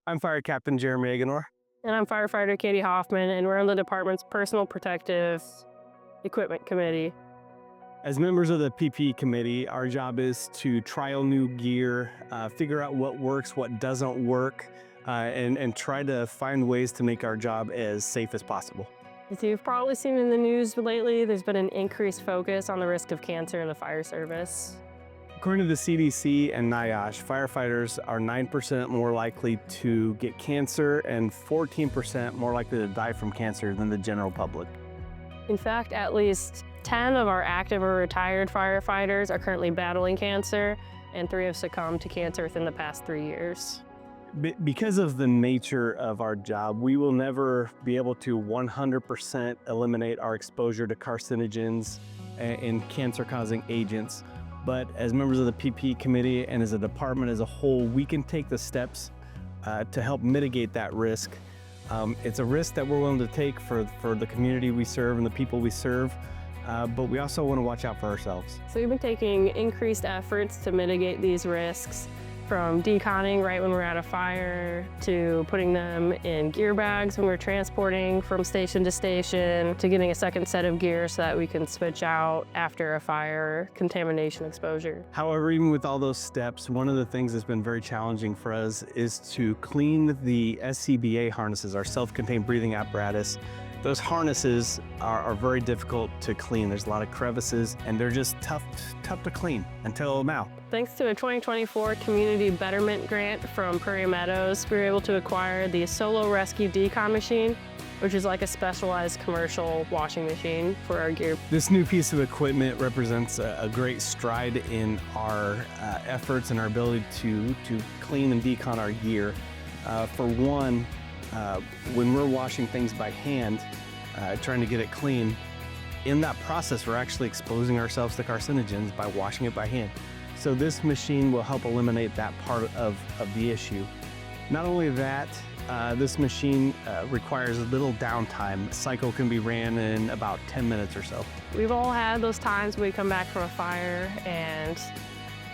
I'm Fire Captain Jeremy Aganor. And I'm firefighter Katie Hoffman, and we're on the department's Personal Protective Equipment Committee. As members of the PPE committee, our job is to trial new gear, figure out what works, what doesn't work, and try to find ways to make our job as safe as possible. As you've probably seen in the news lately, there's been an increased focus on the risk of cancer in the fire service. According to the CDC and NIOSH, firefighters are 9% more likely to get cancer and 14% more likely to die from cancer than the general public. In fact, at least 10 of our active or retired firefighters are currently battling cancer, and 3 have succumbed to cancer within the past 3 years. Because of the nature of our job, we will never be able to 100% eliminate our exposure to carcinogens and cancer-causing agents. But as members of the PPE committee and as a department as a whole, we can take the steps to help mitigate that risk. It's a risk that we're willing to take for the community we serve and the people we serve, but we also want to watch out for ourselves. So we've been taking increased efforts to mitigate these risks, from deconning right when we're at a fire, to putting them in gear bags when we're transporting from station to station, to getting a second set of gear so that we can switch out after a fire contamination exposure. However, even with all those steps, one of the things that's been very challenging for us is to clean the SCBA harnesses, our self-contained breathing apparatus. Those harnesses are very difficult to clean. There's a lot of crevices, and they're just tough to clean until now. Thanks to a 2024 Community Betterment Grant from Prairie Meadows, we were able to acquire the Solo Rescue Decon machine, which is like a specialized commercial washing machine for our gear. This new piece of equipment represents a great stride in our efforts and our ability to clean and decon our gear. For one, when we're washing things by hand, trying to get it clean, in that process, we're actually exposing ourselves to carcinogens by washing it by hand. So this machine will help eliminate that part of the issue. Not only that, this machine requires little downtime. The cycle can be ran in about 10 minutes or so. We've all had those times we come back from a fire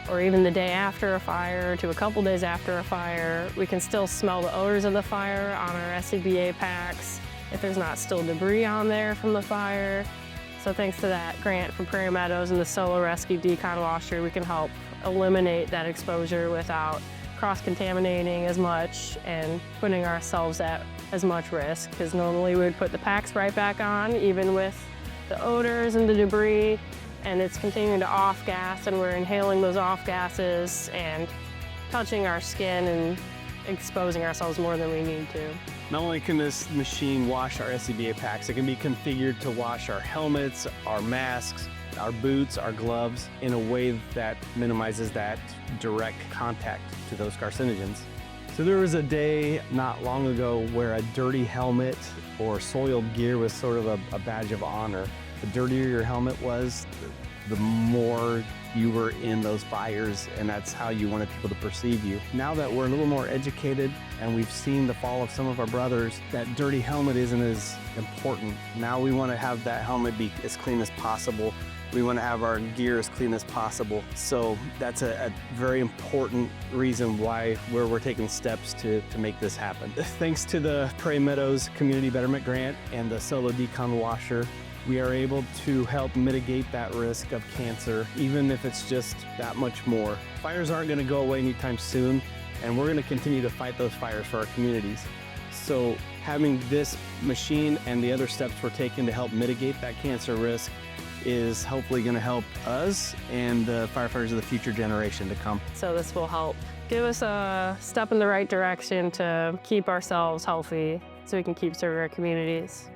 or even the day after a fire to a couple days after a fire, we can still smell the odors of the fire on our SCBA packs if there's not still debris on there from the fire. So thanks to that grant from Prairie Meadows and the Solo Rescue Decon Washer, we can help eliminate that exposure without cross-contaminating as much and putting ourselves at as much risk, because normally we would put the packs right back on, even with the odors and the debris, and it's continuing to off-gas, and we're inhaling those off-gases and touching our skin and exposing ourselves more than we need to. Not only can this machine wash our SCBA packs, it can be configured to wash our helmets, our masks, our boots, our gloves in a way that minimizes that direct contact to those carcinogens. So there was a day not long ago where a dirty helmet or soiled gear was sort of a badge of honor. The dirtier your helmet was, the more you were in those fires, and that's how you wanted people to perceive you. Now that we're a little more educated and we've seen the fall of some of our brothers, that dirty helmet isn't as important. Now we want to have that helmet be as clean as possible. We want to have our gear as clean as possible. So that's a very important reason why we're taking steps to make this happen. Thanks to the Prairie Meadows Community Betterment Grant and the Solo Decon Washer, we are able to help mitigate that risk of cancer, even if it's just that much more. Fires aren't going to go away anytime soon, and we're going to continue to fight those fires for our communities. So having this machine and the other steps we're taking to help mitigate that cancer risk is hopefully going to help us and the firefighters of the future generation to come. So this will help give us a step in the right direction to keep ourselves healthy so we can keep serving our communities.